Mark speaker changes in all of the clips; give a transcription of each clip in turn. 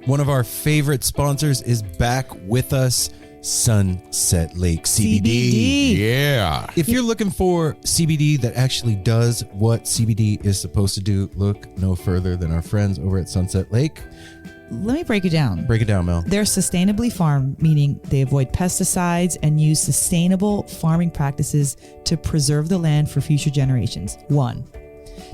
Speaker 1: One of our favorite sponsors is back with us, Sunset Lake CBD.
Speaker 2: Yeah.
Speaker 1: If you're looking for CBD that actually does what CBD is supposed to do, look no further than our friends over at Sunset Lake.
Speaker 3: Let me break it down.
Speaker 1: Break it down, Mel.
Speaker 3: They're sustainably farmed, meaning they avoid pesticides and use sustainable farming practices to preserve the land for future generations. 1.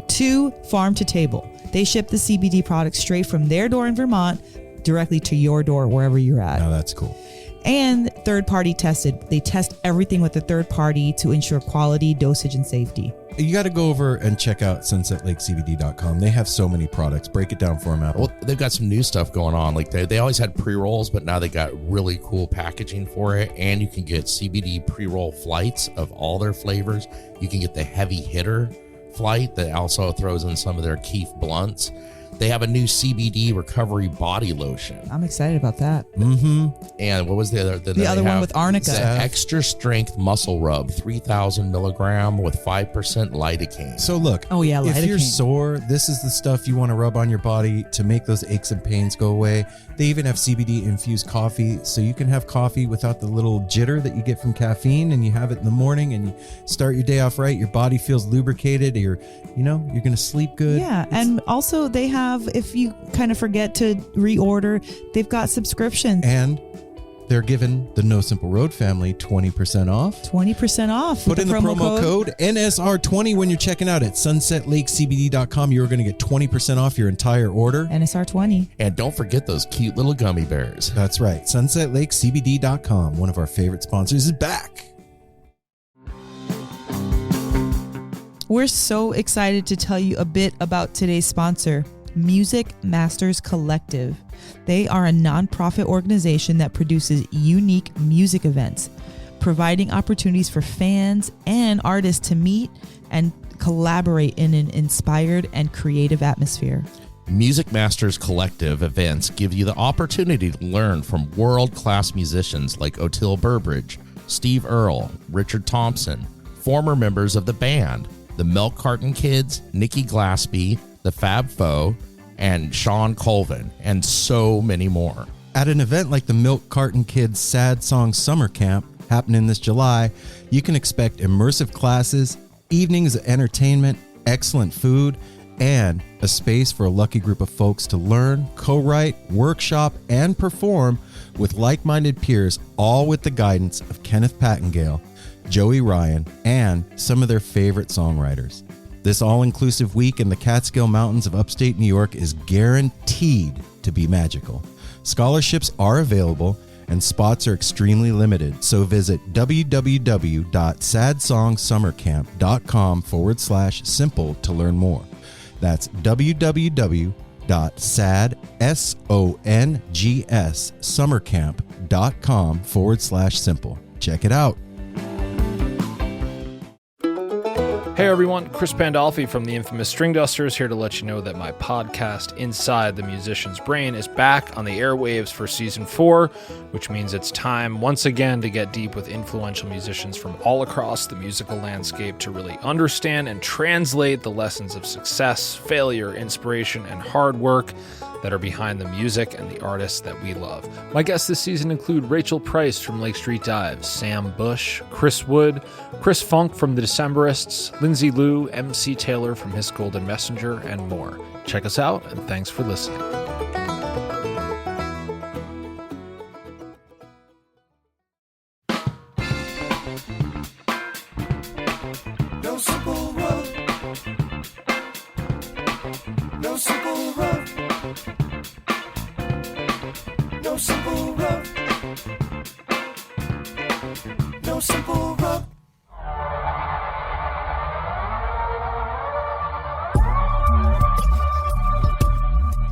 Speaker 3: 2, farm to table. They ship the CBD products straight from their door in Vermont directly to your door wherever you're at.
Speaker 1: Now that's cool.
Speaker 3: And third party tested. They test everything with a third party to ensure quality, dosage, and safety.
Speaker 1: You got to go over and check out sunsetlakecbd.com. They have so many products. Break it down for them, Apple.
Speaker 2: Well, they've got some new stuff going on. Like they always had pre-rolls, but now they got really cool packaging for it. And you can get CBD pre-roll flights of all their flavors. You can get the heavy hitter flight that also throws in some of their Keef blunts. They have a new CBD recovery body lotion.
Speaker 3: I'm excited about that.
Speaker 1: Mm-hmm.
Speaker 2: And what was the other?
Speaker 3: The other one with arnica.
Speaker 2: The extra strength muscle rub, 3,000 milligram with 5% lidocaine.
Speaker 1: So look,
Speaker 3: Oh, yeah,
Speaker 1: if you're
Speaker 3: lidocaine.
Speaker 1: sore, this is the stuff you want to rub on your body to make those aches and pains go away. They even have CBD infused coffee, so you can have coffee without the little jitter that you get from caffeine, and you have it in the morning and you start your day off right. Your body feels lubricated. You're going to sleep good.
Speaker 3: Yeah, and also they have, if you kind of forget to reorder, they've got subscriptions.
Speaker 1: And they're giving the No Simple Road family 20% off.
Speaker 3: 20% off.
Speaker 1: Put
Speaker 3: with
Speaker 1: in the promo code NSR20 when you're checking out at sunsetlakecbd.com. You're going to get 20% off your entire order.
Speaker 3: NSR 20.
Speaker 2: And don't forget those cute little gummy bears.
Speaker 1: That's right. sunsetlakecbd.com, one of our favorite sponsors, is back.
Speaker 3: We're so excited to tell you a bit about today's sponsor, Music Masters Collective. They are a nonprofit organization that produces unique music events, providing opportunities for fans and artists to meet and collaborate in an inspired and creative atmosphere.
Speaker 2: Music Masters Collective events give you the opportunity to learn from world-class musicians like Otil Burbridge, Steve Earle, Richard Thompson, former members of the band, the Milk Carton Kids, Nikki Glaspie, the Fab Four, and Sean Colvin, and so many more.
Speaker 1: At an event like the Milk Carton Kids Sad Song Summer Camp happening this July, you can expect immersive classes, evenings of entertainment, excellent food, and a space for a lucky group of folks to learn, co-write, workshop, and perform with like-minded peers, all with the guidance of Kenneth Pattengale, Joey Ryan, and some of their favorite songwriters. This all-inclusive week in the Catskill Mountains of upstate New York is guaranteed to be magical. Scholarships are available and spots are extremely limited, so visit www.sadsongsummercamp.com/simple to learn more. That's www.sadsongsummercamp.com/simple. Check it out.
Speaker 4: Hey everyone, Chris Pandolfi from the infamous String Dusters here to let you know that my podcast, Inside the Musician's Brain, is back on the airwaves for Season 4, which means it's time once again to get deep with influential musicians from all across the musical landscape to really understand and translate the lessons of success, failure, inspiration, and hard work that are behind the music and the artists that we love. My guests this season include Rachel Price from Lake Street Dives, Sam Bush, Chris Wood, Chris Funk from The Decemberists, Lindsay Liu, MC Taylor from His Golden Messenger, and more. Check us out, and thanks for listening.
Speaker 5: No simple road. No simple road. No simple road. No simple road.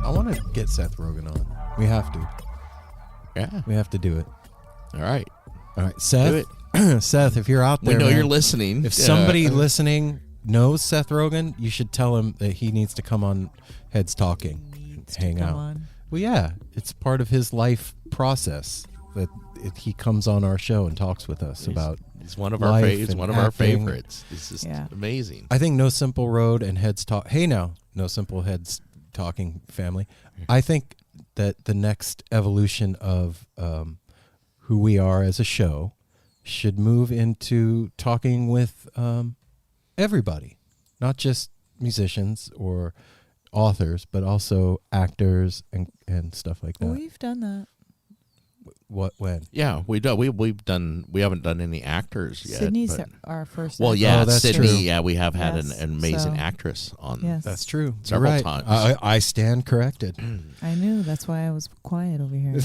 Speaker 1: I want to get Seth Rogen on. We have to.
Speaker 2: Yeah.
Speaker 1: We have to do it.
Speaker 2: All right.
Speaker 1: All right, Seth. Seth, if you're out
Speaker 2: We
Speaker 1: there,
Speaker 2: know
Speaker 1: man,
Speaker 2: you're listening.
Speaker 1: if somebody listening knows Seth Rogen, you should tell him that he needs to come on Heads Talking and hang out. Well, yeah, it's part of his life process that he comes on our show and talks with us about.
Speaker 2: He's one of our
Speaker 1: life
Speaker 2: faves.
Speaker 1: and
Speaker 2: One of our
Speaker 1: acting.
Speaker 2: favorites. It's just amazing.
Speaker 1: I think No Simple Road and Heads Talk. Hey, now, No Simple Heads Talking family. I think that the next evolution of who we are as a show should move into talking with everybody, not just musicians or authors, but also actors and stuff like that.
Speaker 3: We've done that.
Speaker 1: What when?
Speaker 2: Yeah, we haven't done any actors yet.
Speaker 3: Sydney's
Speaker 2: but-
Speaker 3: our first.
Speaker 2: well,
Speaker 3: actor.
Speaker 2: yeah,
Speaker 1: Oh, that's
Speaker 2: Sydney.
Speaker 1: true.
Speaker 2: Yeah, we have had
Speaker 3: Yes,
Speaker 2: an amazing
Speaker 3: so-
Speaker 2: actress on.
Speaker 3: Yes.
Speaker 1: That's true.
Speaker 2: Several
Speaker 1: You're right.
Speaker 2: times.
Speaker 1: I stand corrected.
Speaker 3: I knew. That's why I was quiet over here.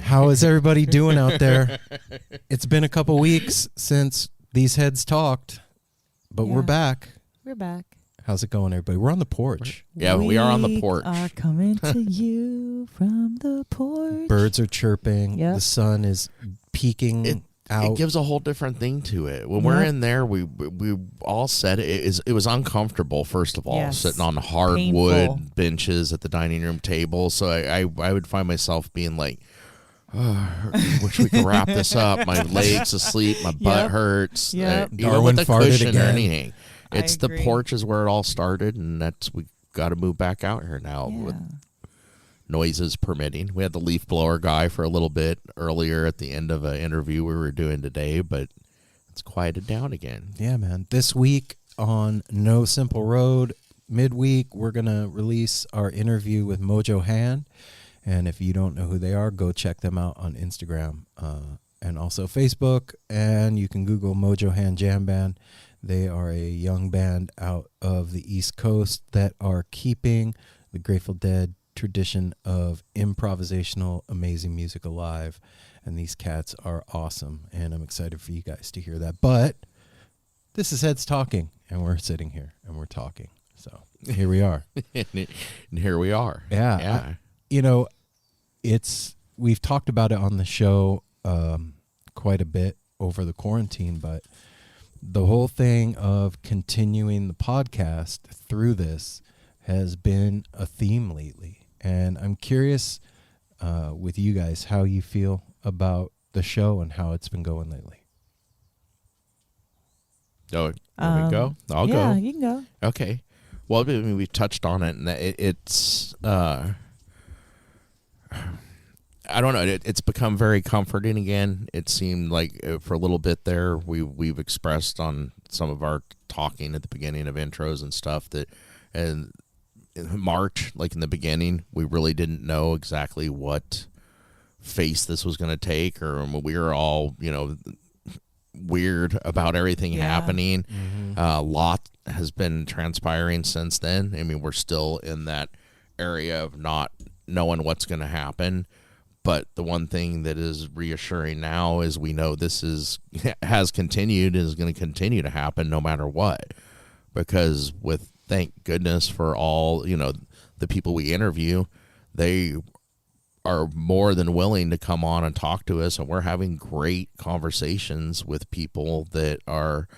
Speaker 1: How is everybody doing out there? It's been a couple weeks since these heads talked, but we're
Speaker 3: Yeah.
Speaker 1: back.
Speaker 3: We're back.
Speaker 1: How's it going, everybody? We're on the porch.
Speaker 2: Yeah, we are on the porch.
Speaker 3: We are coming to you from the porch.
Speaker 1: Birds are chirping.
Speaker 3: Yep.
Speaker 1: The sun is peeking out.
Speaker 2: It gives a whole different thing to it. When we're
Speaker 3: Yep.
Speaker 2: in there, we all said it was uncomfortable. First of all,
Speaker 3: Yes.
Speaker 2: sitting on hardwood
Speaker 3: Painful.
Speaker 2: benches at the dining room table. So I would find myself being like, oh, I wish we could wrap this up. My legs asleep. My butt
Speaker 3: Yep.
Speaker 2: hurts.
Speaker 3: Yep.
Speaker 2: Even
Speaker 1: Darwin
Speaker 2: with the
Speaker 1: farted
Speaker 2: cushion or
Speaker 1: again.
Speaker 2: anything. It's the
Speaker 3: agree.
Speaker 2: porch is where it all started, and we got to move back out here now with
Speaker 3: Yeah.
Speaker 2: noises permitting. We had the leaf blower guy for a little bit earlier at the end of an interview we were doing today, but it's quieted down again.
Speaker 1: Yeah, man. This week on No Simple Road, midweek, we're going to release our interview with Mojo Hand. And if you don't know who they are, go check them out on Instagram and also Facebook. And you can Google Mojo Hand Jam Band. They are a young band out of the East Coast that are keeping the Grateful Dead tradition of improvisational, amazing music alive. And these cats are awesome. And I'm excited for you guys to hear that. But this is Heads Talking, and we're sitting here and we're talking. So here we are.
Speaker 2: And here we are.
Speaker 1: Yeah.
Speaker 2: Yeah.
Speaker 1: You know, we've talked about it on the show quite a bit over the quarantine, but the whole thing of continuing the podcast through this has been a theme lately. And I'm curious with you guys how you feel about the show and how it's been going lately.
Speaker 2: Oh, let me go? I'll
Speaker 3: Yeah,
Speaker 2: go.
Speaker 3: you can go.
Speaker 2: Okay. Well, I mean, we've touched on it, and it's I don't know. It's become very comforting again. It seemed like for a little bit there, we've expressed on some of our talking at the beginning of intros and stuff that, and in March, like in the beginning, we really didn't know exactly what face this was going to take, or we were all, weird about everything happening. A lot has been transpiring since then. I mean, we're still in that area of not knowing what's going to happen. But the one thing that is reassuring now is we know this has continued and is going to continue to happen no matter what. Because thank goodness for all, the people we interview, they are more than willing to come on and talk to us. And we're having great conversations with people that are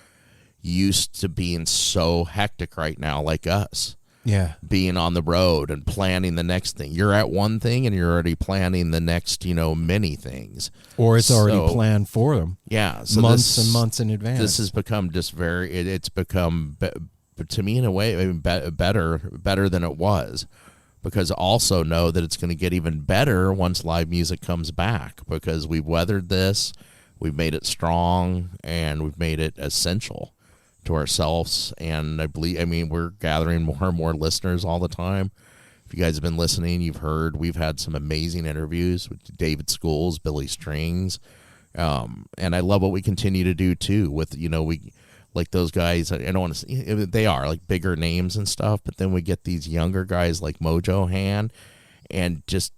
Speaker 2: used to being so hectic right now, like us.
Speaker 1: Yeah.
Speaker 2: Being on the road and planning the next thing. You're at one thing and you're already planning the next, many things.
Speaker 1: Or it's already planned for them.
Speaker 2: Yeah. So
Speaker 1: months and months in advance.
Speaker 2: This has become just it's become, to me in a way, better than it was. Because also know that it's going to get even better once live music comes back. Because we've weathered this, we've made it strong, and we've made it essential to ourselves. And we're gathering more and more listeners all the time. If you guys have been listening, you've heard we've had some amazing interviews with David Schools, Billy Strings, and I love what we continue to do too with we like those guys. I don't want to say they are like bigger names and stuff, but then we get these younger guys like Mojo Hand, and just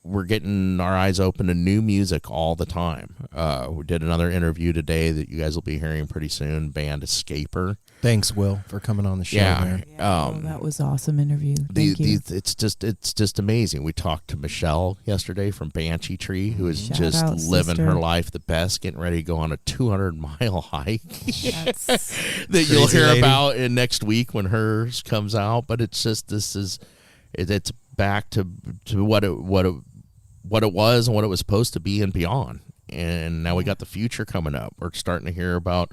Speaker 2: we're getting our eyes open to new music all the time. We did another interview today that you guys will be hearing pretty soon. Band Escaper.
Speaker 1: Thanks, Will, for coming on the show.
Speaker 2: Yeah.
Speaker 1: Man.
Speaker 3: That was awesome interview. Thank you.
Speaker 2: It's just amazing. We talked to Michelle yesterday from Banshee Tree, who is
Speaker 3: Shout
Speaker 2: just
Speaker 3: out,
Speaker 2: living
Speaker 3: sister.
Speaker 2: her life the best, getting ready to go on a 200-mile hike
Speaker 3: That's
Speaker 2: that you'll
Speaker 1: Crazy
Speaker 2: hear
Speaker 1: lady.
Speaker 2: about in next week when hers comes out. But it's just it's back to what it was and what it was supposed to be and beyond. And now we got the future coming up. We're starting to hear about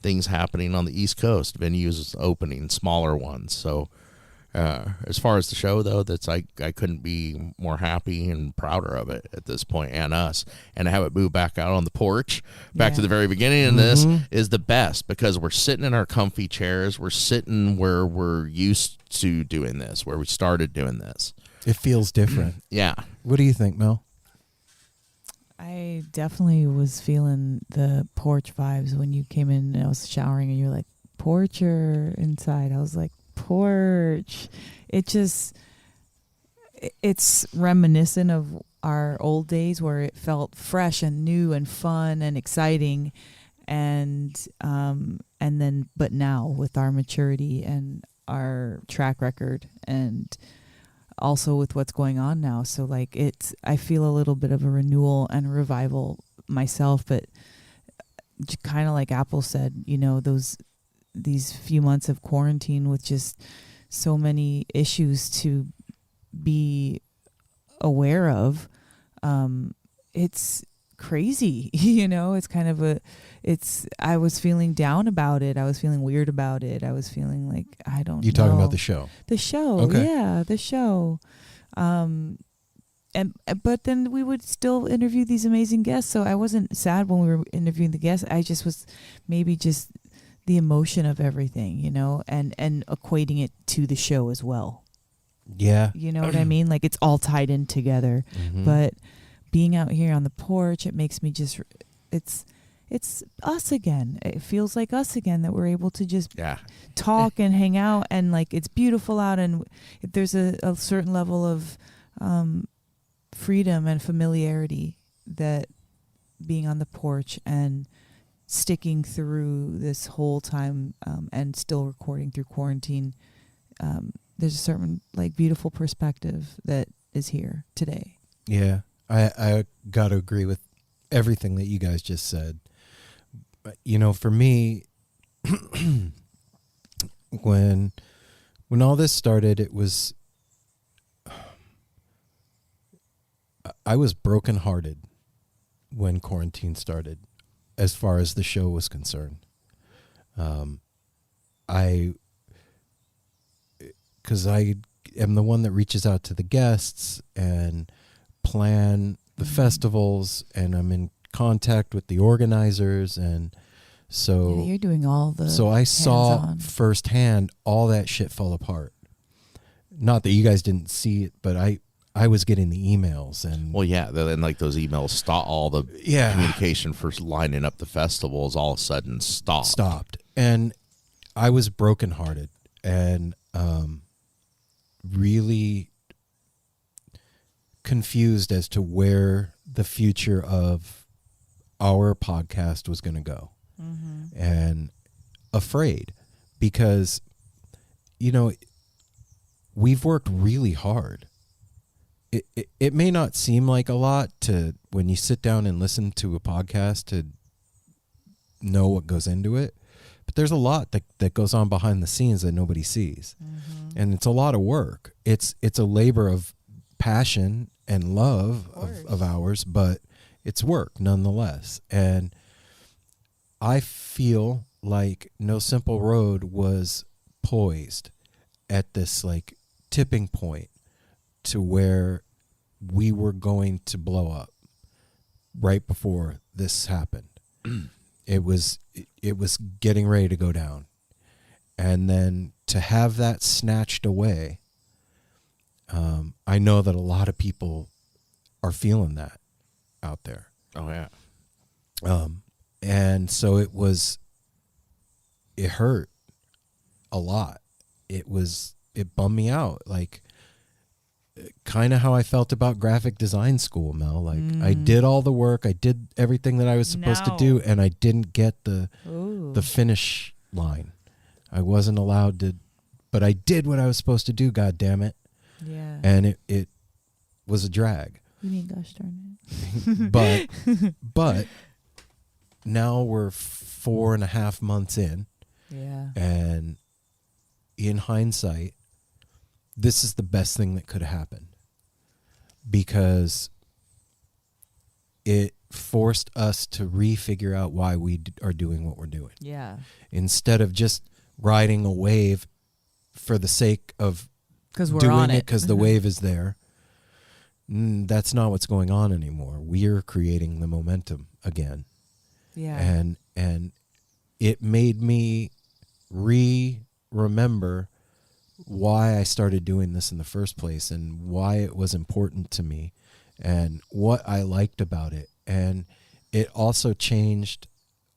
Speaker 2: things happening on the East Coast, venues opening, smaller ones. So As far as the show, though, that's I couldn't be more happy and prouder of it at this point, and us, and to have it move back out on the porch, back to the very beginning. And this is the best because we're sitting in our comfy chairs. We're sitting where we're used to doing this, where we started doing this.
Speaker 1: It feels different.
Speaker 2: Yeah.
Speaker 1: What do you think, Mel?
Speaker 3: I definitely was feeling the porch vibes when you came in and I was showering and you were like, porch or inside? I was like, porch. It's reminiscent of our old days where it felt fresh and new and fun and exciting. And then, but now with our maturity and our track record and also with what's going on now. So like I feel a little bit of a renewal and a revival myself, but kind of like Apple said, these few months of quarantine with just so many issues to be aware of. It's crazy, it's kind of I was feeling down about it. I was feeling weird about it. I was feeling like, I don't know.
Speaker 1: You talking about the show?
Speaker 3: The show.
Speaker 1: Okay.
Speaker 3: Yeah, the show. But then we would still interview these amazing guests. So I wasn't sad when we were interviewing the guests. I just was maybe just the emotion of everything, and equating it to the show as well.
Speaker 1: Yeah.
Speaker 3: You know what I mean? Like it's all tied in together. But being out here on the porch, it makes me just, it's us again. It feels like us again that we're able to just talk and hang out, and like it's beautiful out, and there's a certain level of freedom and familiarity that being on the porch and sticking through this whole time and still recording through quarantine, there's a certain like beautiful perspective that is here today.
Speaker 1: Yeah, I got to agree with everything that you guys just said. But, for me, when all this started, it was, I was brokenhearted when quarantine started, as far as the show was concerned. Because I am the one that reaches out to the guests and plan the festivals, and I'm in contact with the organizers, and so
Speaker 3: you're doing all the
Speaker 1: so I saw
Speaker 3: hands-on.
Speaker 1: firsthand all that shit fall apart. Not that you guys didn't see it, but I was getting the emails, and
Speaker 2: Well, yeah, then like those emails stop, all the communication for lining up the festivals all of a sudden stopped,
Speaker 1: and I was brokenhearted and really confused as to where the future of our podcast was going to go, and afraid because we've worked really hard. It may not seem like a lot to when you sit down and listen to a podcast to know what goes into it, but there's a lot that goes on behind the scenes that nobody sees, and it's a lot of work. It's a labor of passion and love of ours, but it's work nonetheless. And I feel like No Simple Road was poised at this like tipping point to where we were going to blow up right before this happened. It was getting ready to go down. And then to have that snatched away, I know that a lot of people are feeling that out there.
Speaker 2: Oh, yeah.
Speaker 1: And so it hurt a lot. It bummed me out. Like, kind of how I felt about graphic design school, Mel. Like, I did all the work. I did everything that I was supposed to do, and I didn't get the finish line. I wasn't allowed to, but I did what I was supposed to do, God damn it.
Speaker 3: Yeah.
Speaker 1: And it was a drag.
Speaker 3: You mean gosh darn it.
Speaker 1: But now we're 4.5 months in.
Speaker 3: Yeah.
Speaker 1: And in hindsight, this is the best thing that could have happened, because it forced us to refigure out why we are doing what we're doing.
Speaker 3: Yeah.
Speaker 1: Instead of just riding a wave for the sake of
Speaker 3: 'Cause we're
Speaker 1: doing
Speaker 3: on
Speaker 1: it
Speaker 3: it.
Speaker 1: because the wave is there. That's not what's going on anymore. We're creating the momentum again.
Speaker 3: Yeah.
Speaker 1: And it made me remember why I started doing this in the first place and why it was important to me and what I liked about it. And it also changed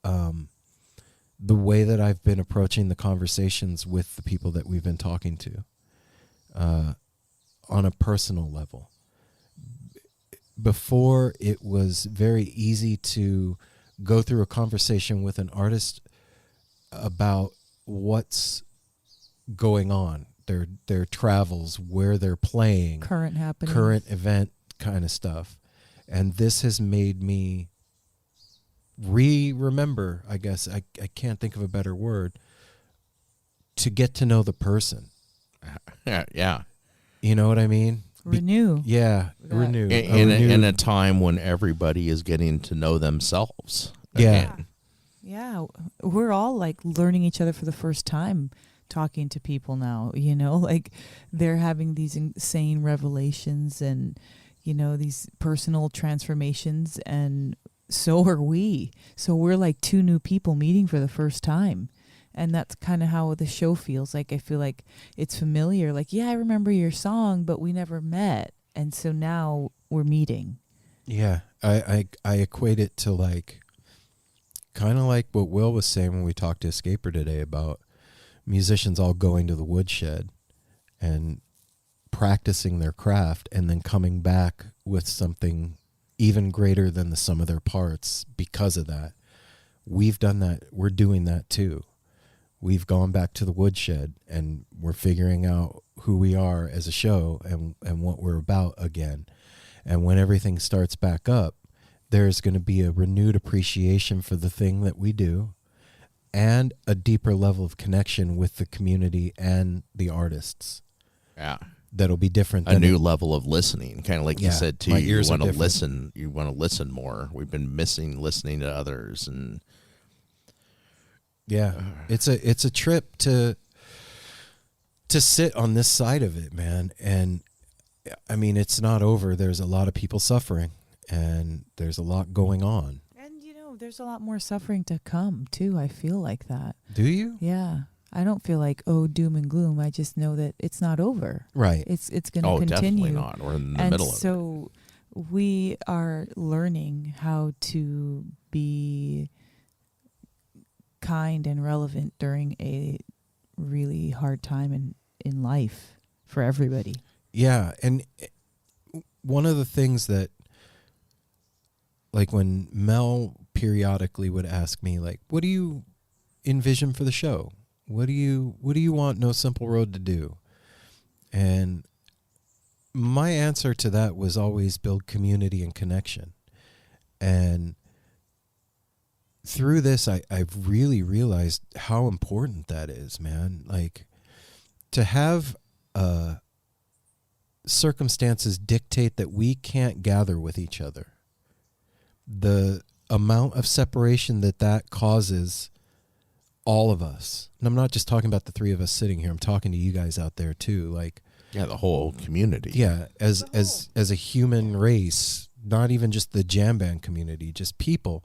Speaker 1: the way that I've been approaching the conversations with the people that we've been talking to on a personal level. Before, it was very easy to go through a conversation with an artist about what's going on, their travels, where they're playing,
Speaker 3: Current happening.
Speaker 1: current event kind of stuff. And this has made me remember, I guess, I can't think of a better word, to get to know the person.
Speaker 2: Yeah.
Speaker 1: You know what I mean?
Speaker 3: Renew.
Speaker 1: Renew.
Speaker 2: In a time when everybody is getting to know themselves.
Speaker 1: Yeah.
Speaker 2: Again.
Speaker 3: Yeah. We're all like learning each other for the first time, talking to people now, like they're having these insane revelations and, these personal transformations, and so are we. So we're like two new people meeting for the first time. And that's kind of how the show feels. Like, I feel like it's familiar. Like, yeah, I remember your song, but we never met. And so now we're meeting.
Speaker 1: Yeah. I equate it to like, kind of like what Will was saying when we talked to Escaper today about musicians all going to the woodshed and practicing their craft and then coming back with something even greater than the sum of their parts because of that. We've done that. We're doing that too. We've gone back to the woodshed and we're figuring out who we are as a show and what we're about again. And when everything starts back up, there's going to be a renewed appreciation for the thing that we do and a deeper level of connection with the community and the artists.
Speaker 2: Yeah.
Speaker 1: That'll be different.
Speaker 2: A new level of listening, kind of like you
Speaker 1: Yeah,
Speaker 2: said too.
Speaker 1: my
Speaker 2: You
Speaker 1: ears are
Speaker 2: want to
Speaker 1: different.
Speaker 2: listen. You want to listen more. We've been missing listening to others, and
Speaker 1: yeah, it's a trip to sit on this side of it, man. And I mean, it's not over. There's a lot of people suffering, and there's a lot going on.
Speaker 3: And, there's a lot more suffering to come, too. I feel like that.
Speaker 1: Do you?
Speaker 3: Yeah. I don't feel like, doom and gloom. I just know that it's not over.
Speaker 1: Right.
Speaker 3: It's going to continue.
Speaker 2: definitely not. We're in the
Speaker 3: And
Speaker 2: middle of it.
Speaker 3: so we are learning how to be kind and relevant during a really hard time in life for everybody.
Speaker 1: Yeah, and one of the things that, like, when Mel periodically would ask me, like, what do you envision for the show? What do you want No Simple Road to do? And my answer to that was always build community and connection. And through this, I've really realized how important that is, man. Like, to have circumstances dictate that we can't gather with each other. The amount of separation that causes all of us. And I'm not just talking about the three of us sitting here. I'm talking to you guys out there too. Like,
Speaker 2: Yeah, the whole community.
Speaker 1: yeah, as a human race, not even just the jam band community, just people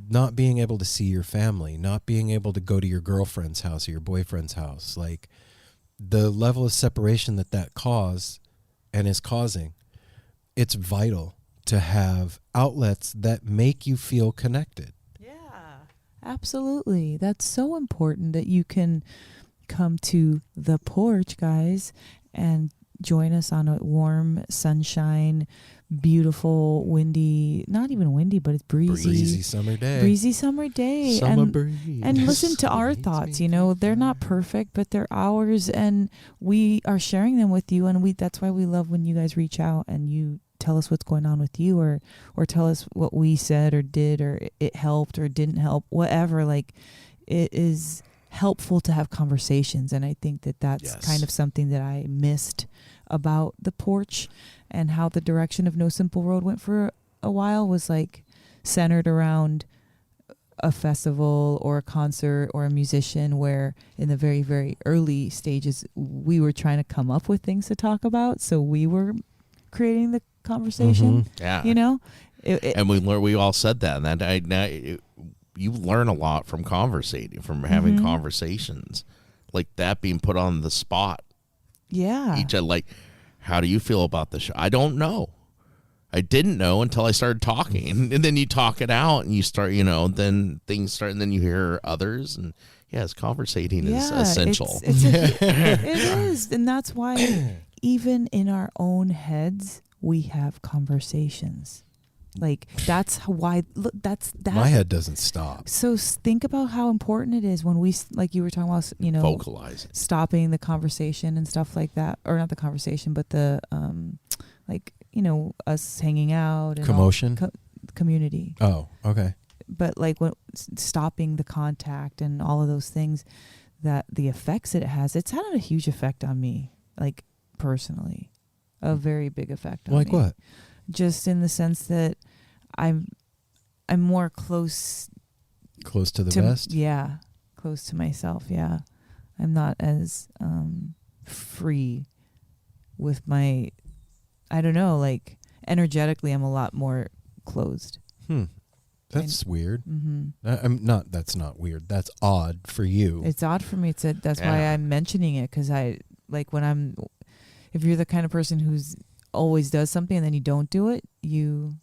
Speaker 1: not being able to see your family, not being able to go to your girlfriend's house or your boyfriend's house, like the level of separation that caused and is causing, it's vital to have outlets that make you feel connected.
Speaker 3: Absolutely. That's so important that you can come to the porch, guys, and join us on a warm, sunshine, beautiful, windy, not even windy, but it's breezy.
Speaker 1: Breezy summer day.
Speaker 3: Breezy summer day.
Speaker 2: Summer
Speaker 3: and,
Speaker 2: breeze.
Speaker 3: and listen to our thoughts. They're not perfect, but they're ours, and we are sharing them with you. And that's why we love when you guys reach out and you tell us what's going on with you, or tell us what we said or did, or it helped or didn't help, whatever. Like, it is helpful to have conversations, and I think that's
Speaker 2: Yes.
Speaker 3: kind of something that I missed about the porch, and how the direction of No Simple Road went for a while was like centered around a festival or a concert or a musician where in the very, very early stages, we were trying to come up with things to talk about. So we were creating the conversation,
Speaker 2: Yeah.
Speaker 3: you know?
Speaker 2: And we all said that. And you learn a lot from conversating, from having conversations. Like that being put on the spot.
Speaker 3: Yeah.
Speaker 2: Each like, how do you feel about the show? I don't know. I didn't know until I started talking. And then you talk it out and you start, then things start, and then you hear others. And yes, conversating is essential.
Speaker 3: It is. And that's why even in our own heads, we have conversations. Like that's why that's that.
Speaker 1: My head doesn't stop.
Speaker 3: So think about how important it is when we, like you were talking about,
Speaker 2: Vocalize it.
Speaker 3: stopping the conversation and stuff like that, or not the conversation, but the us hanging out and
Speaker 1: Commotion?
Speaker 3: community.
Speaker 1: Oh, okay.
Speaker 3: But like when stopping the contact and all of those things, that the effects that it has, it's had a huge effect on me, like personally, a very big effect on me.
Speaker 1: Like what?
Speaker 3: Just in the sense that I'm more close
Speaker 1: to the best?
Speaker 3: Yeah, close to myself. Yeah, I'm not as free with my. I don't know. Like energetically, I'm a lot more closed.
Speaker 1: That's weird.
Speaker 3: Mm-hmm.
Speaker 1: That's not weird. That's odd for you.
Speaker 3: It's odd for me. That's why I'm mentioning it, because I like if you're the kind of person who's always does something and then you don't do it, you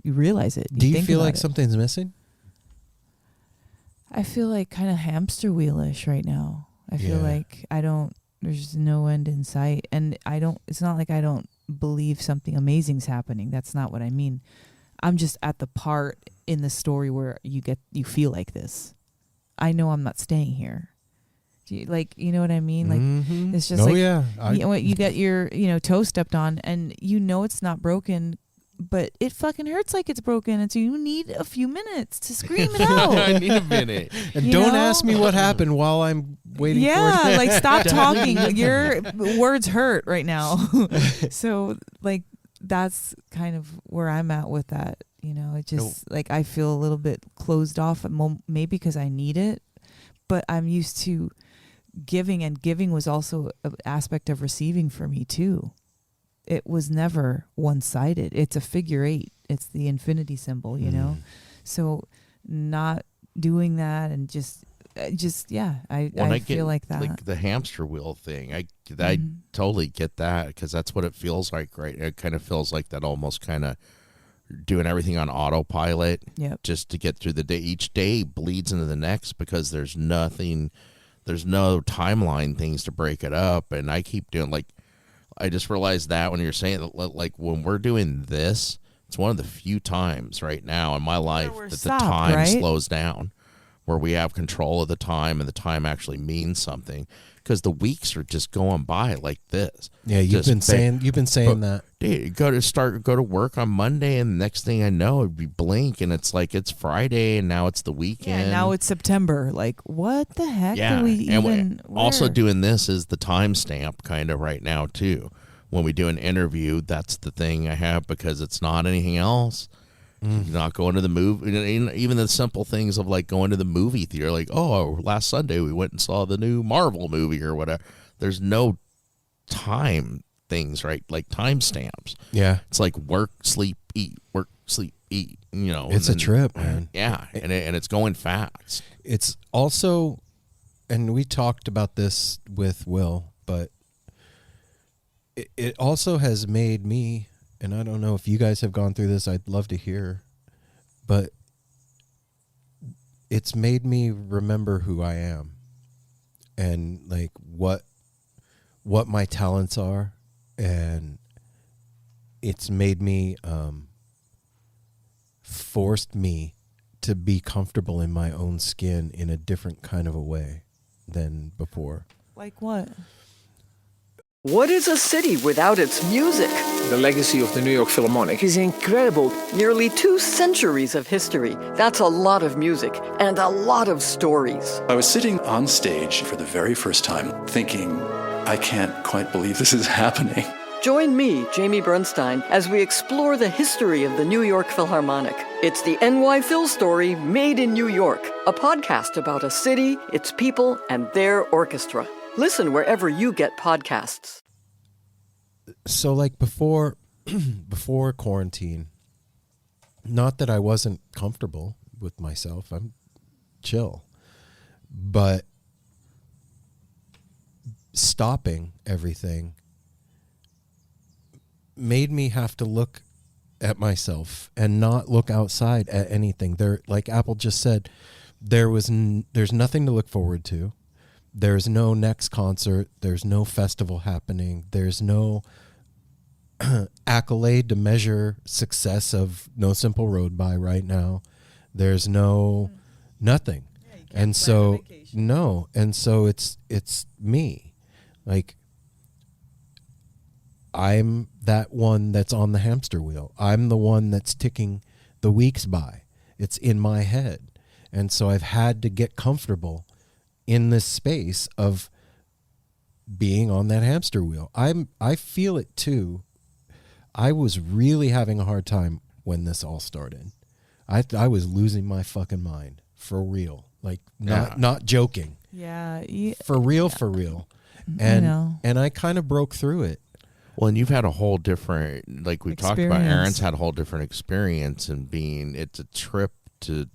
Speaker 3: realize it.
Speaker 1: Do you feel like something's missing?
Speaker 3: I feel like kind of hamster wheelish right now. I feel like there's no end in sight, and it's not like I don't believe something amazing's happening. That's not what I mean. I'm just at the part in the story where you feel like this. I know I'm not staying here. You know what I mean? Like it's just you get your toe stepped on, and it's not broken, but it fucking hurts like it's broken, and so you need a few minutes to scream it out.
Speaker 2: I need a minute.
Speaker 1: And don't ask me what happened while I'm waiting for it.
Speaker 3: Yeah, like stop talking. Your words hurt right now. So like that's kind of where I'm at with that. It just like I feel a little bit closed off, maybe because I need it, but I'm used to giving, and giving was also an aspect of receiving for me too. It was never one-sided. It's a figure 8. It's the infinity symbol, so not doing that and I feel like that.
Speaker 2: Like the hamster wheel thing. I totally get that, because that's what it feels like, right? It kind of feels like that, almost kind of doing everything on autopilot.
Speaker 3: Yep.
Speaker 2: Just to get through the day. Each day bleeds into the next, because there's no timeline things to break it up. And I keep doing, like, I just realized that when you're saying that, like when we're doing this, it's one of the few times right now in my life that the time slows down, where we have control of the time, and the time actually means something, because the weeks are just going by like this.
Speaker 1: Yeah, you've been saying that.
Speaker 2: Dude, go to work on Monday, and the next thing I know, it'd be blink, and it's like it's Friday, and now it's the weekend.
Speaker 3: Yeah, now it's September. Like, what the heck do we even?
Speaker 2: Also doing this is the timestamp kind of right now too. When we do an interview, that's the thing I have, because it's not anything else. You're not going to the movie. Even the simple things of like going to the movie theater, like, oh, last Sunday we went and saw the new Marvel movie or whatever. There's no time things, right? Like timestamps.
Speaker 1: Yeah.
Speaker 2: It's like work, sleep, eat, work, sleep, eat.
Speaker 1: It's a trip, man.
Speaker 2: Yeah, and it's going fast.
Speaker 1: It's also, and we talked about this with Will, but it also has made me, and I don't know if you guys have gone through this, I'd love to hear, but it's made me remember who I am and like what my talents are, and it's made me forced me to be comfortable in my own skin in a different kind of a way than before.
Speaker 3: Like what?
Speaker 6: What is a city without its music?
Speaker 7: The legacy of the New York Philharmonic
Speaker 6: Is incredible. Nearly 2 centuries of history. That's a lot of music and a lot of stories.
Speaker 8: I was sitting on stage for the very first time thinking, I can't quite believe this is happening.
Speaker 6: Join me, Jamie Bernstein, as we explore the history of the New York Philharmonic. It's the NY Phil Story Made in New York, a podcast about a city, its people, and their orchestra. Listen wherever you get podcasts.
Speaker 1: So like before quarantine, not that I wasn't comfortable with myself, I'm chill, but stopping everything made me have to look at myself and not look outside at anything. There, like Apple just said, there's nothing to look forward to. There's no next concert. There's no festival happening. There's no accolade to measure success of No Simple Road by right now. There's nothing.
Speaker 3: Yeah, you can't
Speaker 1: And
Speaker 3: plan a
Speaker 1: so
Speaker 3: vacation.
Speaker 1: no, and so it's me. Like I'm that one that's on the hamster wheel. I'm the one that's ticking the weeks by. It's in my head. And so I've had to get comfortable in this space of being on that hamster wheel. I feel it too. I was really having a hard time when this all started. I was losing my fucking mind for real. Like not joking.
Speaker 3: Yeah.
Speaker 1: For real.
Speaker 3: I know.
Speaker 1: And I kind of broke through it.
Speaker 2: Well, and you've had a whole different, like we talked about,
Speaker 3: Experience.
Speaker 2: Aaron's had a whole different experience and it's a trip to,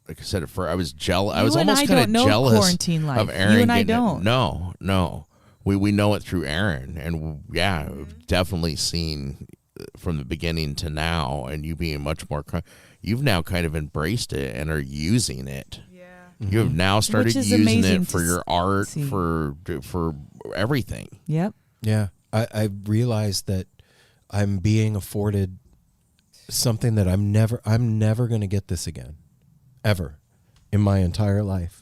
Speaker 2: like I said, I was jealous. I was
Speaker 3: You and
Speaker 2: almost
Speaker 3: I
Speaker 2: kind
Speaker 3: don't
Speaker 2: of
Speaker 3: know
Speaker 2: jealous
Speaker 3: quarantine life.
Speaker 2: of Aaron.
Speaker 3: You and I
Speaker 2: getting it.
Speaker 3: don't.
Speaker 2: No. We know it through Aaron. And yeah, we've definitely seen from the beginning to now, and you being much more, you've now kind of embraced it and are using it.
Speaker 3: Yeah.
Speaker 2: You have now started
Speaker 3: Which is
Speaker 2: using
Speaker 3: amazing
Speaker 2: it for
Speaker 3: to
Speaker 2: your art,
Speaker 3: see.
Speaker 2: for everything.
Speaker 3: Yep.
Speaker 1: Yeah. I realized that I'm being afforded something that I'm never going to get this again, ever, in my entire life.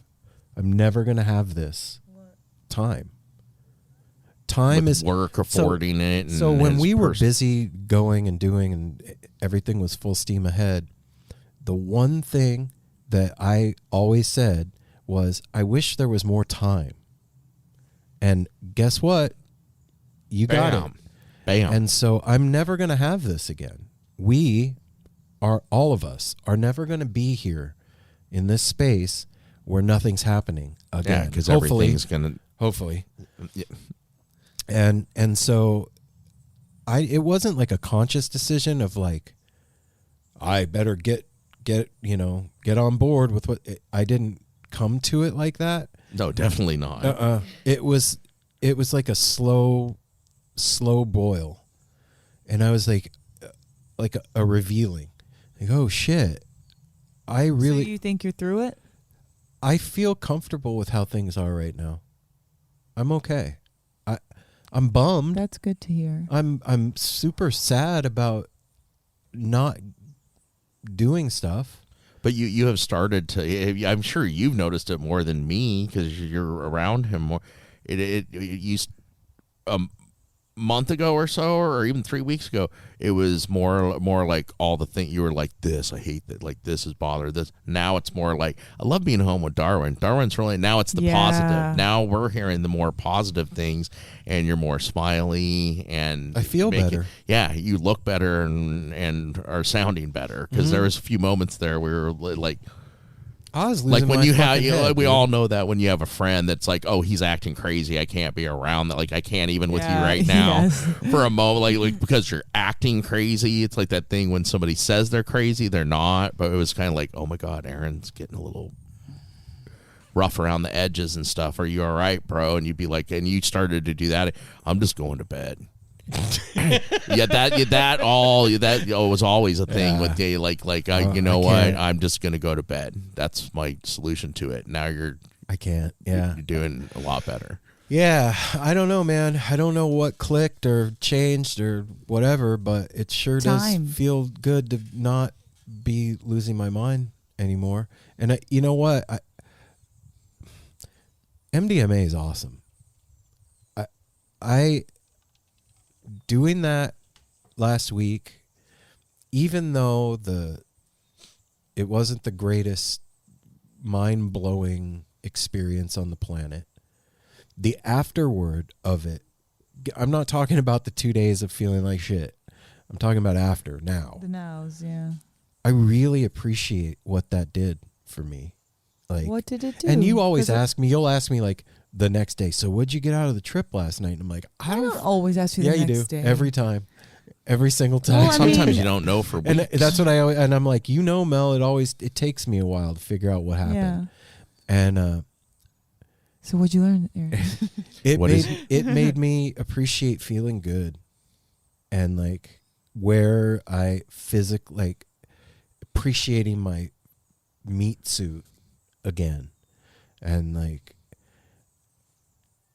Speaker 1: I'm never going to have this time. Time
Speaker 2: With
Speaker 1: is
Speaker 2: work affording it. And
Speaker 1: so when
Speaker 2: his
Speaker 1: we were busy going and doing and everything was full steam ahead, the one thing that I always said was, I wish there was more time. And guess what? You got it.
Speaker 2: Bam.
Speaker 1: And so I'm never going to have this again. We are, all of us, are never going to be here in this space where nothing's happening again.
Speaker 2: Yeah, because
Speaker 1: Hopefully.
Speaker 2: everything's going to.
Speaker 1: Hopefully.
Speaker 2: Yeah.
Speaker 1: And so it wasn't like a conscious decision of like, I better get on board with what I didn't come to it like that.
Speaker 2: No, definitely not.
Speaker 1: It was like a slow boil. And I was like a revealing, like, oh shit.
Speaker 3: So you think you're through it?
Speaker 1: I feel comfortable with how things are right now. I'm okay. I'm bummed.
Speaker 3: That's good to hear.
Speaker 1: I'm super sad about not doing stuff.
Speaker 2: But you have started to. I'm sure you've noticed it more than me because you're around him more. It used a month ago or so, or even 3 weeks ago, it was more like all the things you were like, this I hate that, like this is bothered this. Now it's more like, I love being home with Darwin's really, now it's the positive. Now we're hearing the more positive things, and you're more smiley, and
Speaker 1: I feel better.
Speaker 2: Yeah, you look better and are sounding better, because there was a few moments there where we were like,
Speaker 1: I was
Speaker 2: like
Speaker 1: losing
Speaker 2: when
Speaker 1: my
Speaker 2: you have,
Speaker 1: fucking head,
Speaker 2: we
Speaker 1: dude.
Speaker 2: all know that when you have a friend that's like, oh, he's acting crazy, I can't be around that. Like, I can't even with you
Speaker 3: Yeah,
Speaker 2: right now
Speaker 3: yes.
Speaker 2: for a moment, like because you're acting crazy. It's like that thing when somebody says they're crazy, they're not. But it was kind of like, oh my God, Aaron's getting a little rough around the edges and stuff. Are you all right, bro? And you'd be like, and you started to do that. I'm just going to bed. that was always a thing with gay, like you know
Speaker 1: I
Speaker 2: what,
Speaker 1: can't.
Speaker 2: I'm just gonna go to bed. That's my solution to it. Now
Speaker 1: I can't. Yeah.
Speaker 2: you're doing a lot better.
Speaker 1: Yeah. I don't know, man. I don't know what clicked or changed or whatever, but it sure
Speaker 3: Time.
Speaker 1: does feel good to not be losing my mind anymore. And you know what? MDMA is awesome. I doing that last week, even though it wasn't the greatest mind-blowing experience on the planet, the afterward of it I'm not talking about the 2 days of feeling like shit. I'm talking about after, now.
Speaker 3: The nows, yeah.
Speaker 1: I really appreciate what that did for me. Like,
Speaker 3: What did it do?
Speaker 1: and you always
Speaker 3: 'Cause
Speaker 1: ask me, you'll ask me like the next day, so what'd you get out of the trip last night? And I'm like,
Speaker 3: I don't always ask you
Speaker 1: yeah,
Speaker 3: the
Speaker 1: you
Speaker 3: next
Speaker 1: do.
Speaker 3: day.
Speaker 1: Every time. Every single time.
Speaker 3: Well, I mean-
Speaker 2: Sometimes you don't know for weeks.
Speaker 1: And that's what I always, and I'm like, Mel, it takes me a while to figure out what happened.
Speaker 3: Yeah.
Speaker 1: And
Speaker 3: So what'd you learn, Aaron?
Speaker 1: it made me appreciate feeling good, and like where I like appreciating my meat suit again, and like,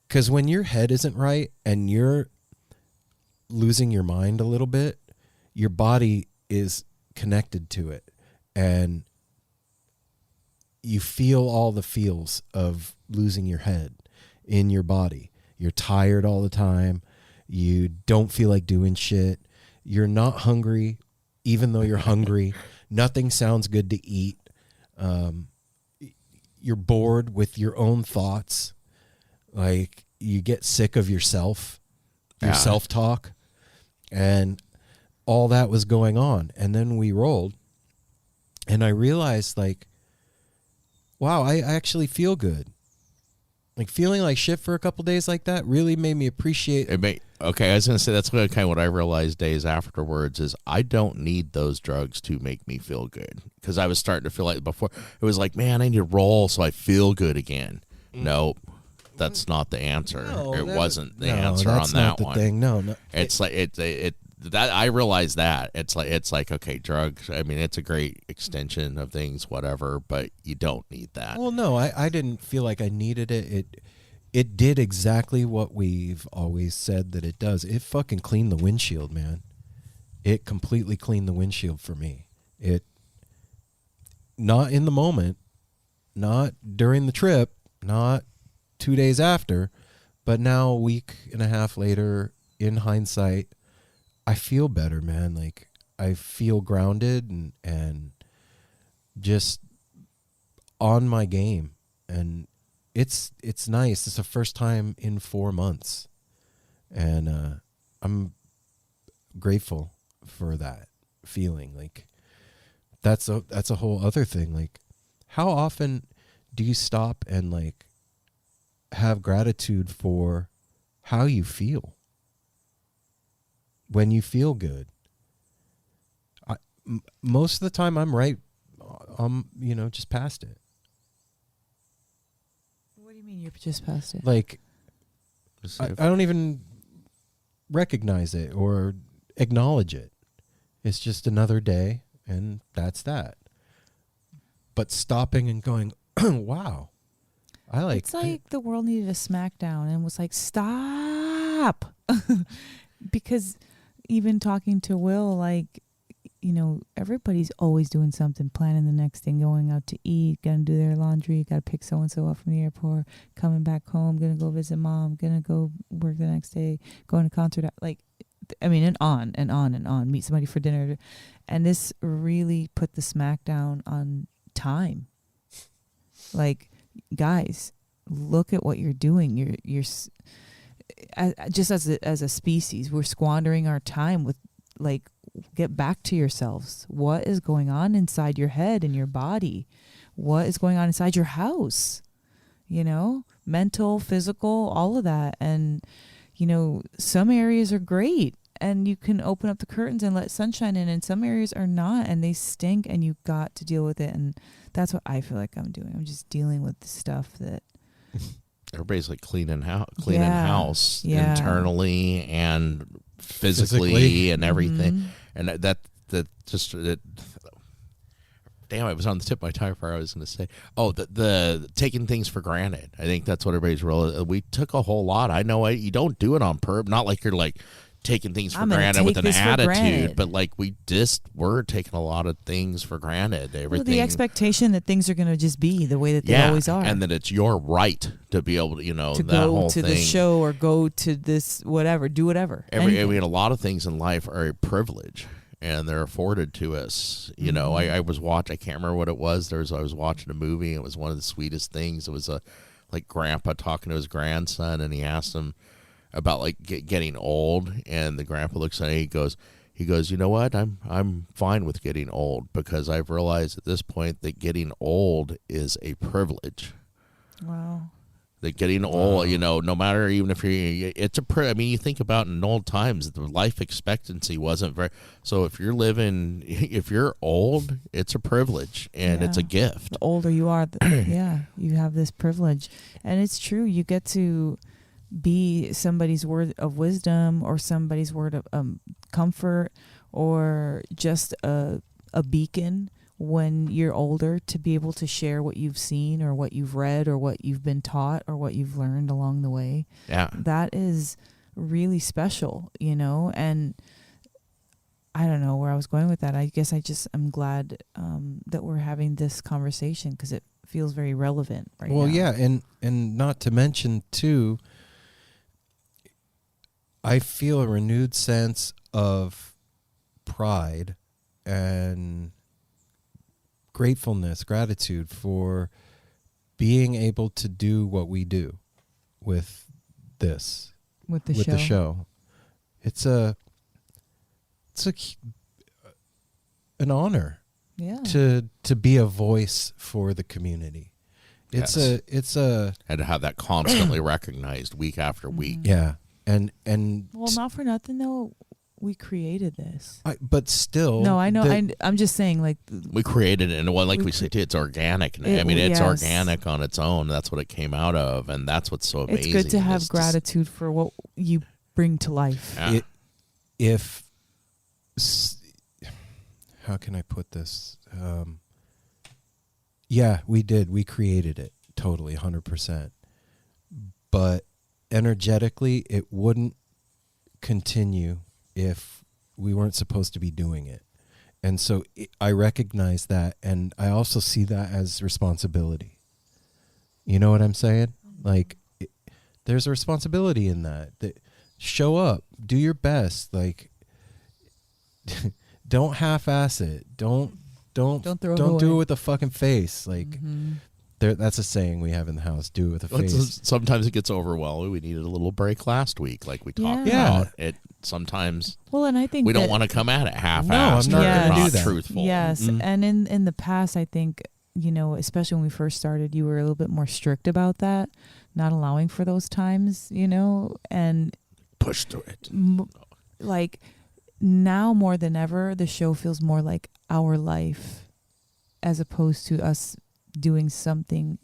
Speaker 1: because when your head isn't right and you're losing your mind a little bit, your body is connected to it, and you feel all the feels of losing your head in your body. You're tired all the time. You don't feel like doing shit. You're not hungry, even though you're hungry. Nothing sounds good to eat. You're bored with your own thoughts. Like, you get sick of yourself, your self-talk, and all that was going on. And then we rolled, and I realized, like, wow, I actually feel good. Like, feeling like shit for a couple days like that really made me appreciate it.
Speaker 2: Okay, I was going to say that's kind of what I realized days afterwards is I don't need those drugs to make me feel good, because I was starting to feel like before it was like, man, I need to roll so I feel good again. Nope, that's not the answer. It wasn't the answer on that
Speaker 1: not the
Speaker 2: one.
Speaker 1: thing. No,
Speaker 2: it's like it that I realized that it's like okay, drugs. I mean, it's a great extension of things, whatever, but you don't need that.
Speaker 1: Well, no, I didn't feel like I needed it. It did exactly what we've always said that it does. It fucking cleaned the windshield, man. It completely cleaned the windshield for me. It, not in the moment, not during the trip, not 2 days after, but now a week and a half later, in hindsight, I feel better, man. Like, I feel grounded and just on my game, and it's nice. It's the first time in 4 months, and I'm grateful for that feeling. Like, that's a whole other thing. Like, how often do you stop and like have gratitude for how you feel when you feel good? Most of the time I'm right, just past it.
Speaker 3: What do you mean you're just past it?
Speaker 1: Like, I don't even recognize it or acknowledge it. It's just another day, and that's that. But stopping and going, wow,
Speaker 3: It's like the world needed a smackdown and was like, stop. Because even talking to Will, like, everybody's always doing something, planning the next thing, going out to eat, gonna do their laundry, gotta pick so-and-so up from the airport, coming back home, gonna go visit mom, gonna go work the next day, going to concert, like, I mean, and on and on and on, meet somebody for dinner. And this really put the smackdown on time. Like, guys, look at what you're doing. You're just as a species, we're squandering our time with, like, get back to yourselves. What is going on inside your head and your body? What is going on inside your house? Mental, physical, all of that. And, some areas are great and you can open up the curtains and let sunshine in, and some areas are not, and they stink, and you got to deal with it. And that's what I feel like I'm doing. I'm just dealing with the stuff that
Speaker 2: everybody's like cleaning house
Speaker 3: Yeah.
Speaker 2: internally and physically and everything. And that just damn, it was on the tip of my tongue where I was going to say, the taking things for granted. I think that's what everybody's we took a whole lot. I know you don't do it on purpose, not like you're like taking things for granted with an attitude, but like we just were taking a lot of things for granted. Everything.
Speaker 3: Well, the expectation that things are going to just be the way that they always are,
Speaker 2: and that it's your right to be able to,
Speaker 3: to go to the show or go to this whatever, do whatever.
Speaker 2: I mean, a lot of things in life are a privilege, and they're afforded to us. I was watching. I can't remember what it was. I was watching a movie. It was one of the sweetest things. It was like grandpa talking to his grandson, and he asked him. about like getting old, and the grandpa looks at it. He goes, you know what? I'm fine with getting old because I've realized at this point that getting old is a privilege.
Speaker 3: Wow.
Speaker 2: That getting old, no matter even if it's I mean, you think about in old times, the life expectancy wasn't very. So if you're old, it's a privilege and it's a gift.
Speaker 3: The older you are, you have this privilege, and it's true. You get to be somebody's word of wisdom or somebody's word of comfort, or just a beacon when you're older, to be able to share what you've seen or what you've read or what you've been taught or what you've learned along the way.
Speaker 2: Yeah.
Speaker 3: That is really special, and I don't know where I was going with that. I guess I'm glad that we're having this conversation because it feels very relevant right now.
Speaker 1: Well, yeah, and not to mention too, I feel a renewed sense of pride and gratitude for being able to do what we do with this,
Speaker 3: with the
Speaker 1: show. It's an honor, to be a voice for the community. It's a
Speaker 2: and to have that constantly recognized week after week.
Speaker 1: Yeah. And
Speaker 3: well, not for nothing though, we created this.
Speaker 1: But still,
Speaker 3: no, I know. I'm just saying, like,
Speaker 2: we created it, and like we said, it's organic. It's organic on its own. That's what it came out of, and that's what's so amazing.
Speaker 3: It's good to have gratitude for what you bring to life.
Speaker 2: Yeah.
Speaker 1: How can I put this? Yeah, we did. We created it totally, 100%. But energetically, it wouldn't continue if we weren't supposed to be doing it. And so I recognize that, and I also see that as responsibility. You know what I'm saying? Like, there's a responsibility in that. Show up, do your best. Like, don't half-ass it. Don't do it with a fucking face. Like, that's a saying we have in the house. Do it with a face.
Speaker 2: Sometimes it gets overwhelming. We needed a little break last week, like we talked about. It sometimes.
Speaker 3: Well, and I think
Speaker 2: we don't want to come at it half-assed.
Speaker 1: No, I'm not going to do that.
Speaker 2: Truthful.
Speaker 3: Yes, and in the past, I think especially when we first started, you were a little bit more strict about that, not allowing for those times, and
Speaker 2: push through it.
Speaker 3: Like now more than ever, the show feels more like our life, as opposed to us doing something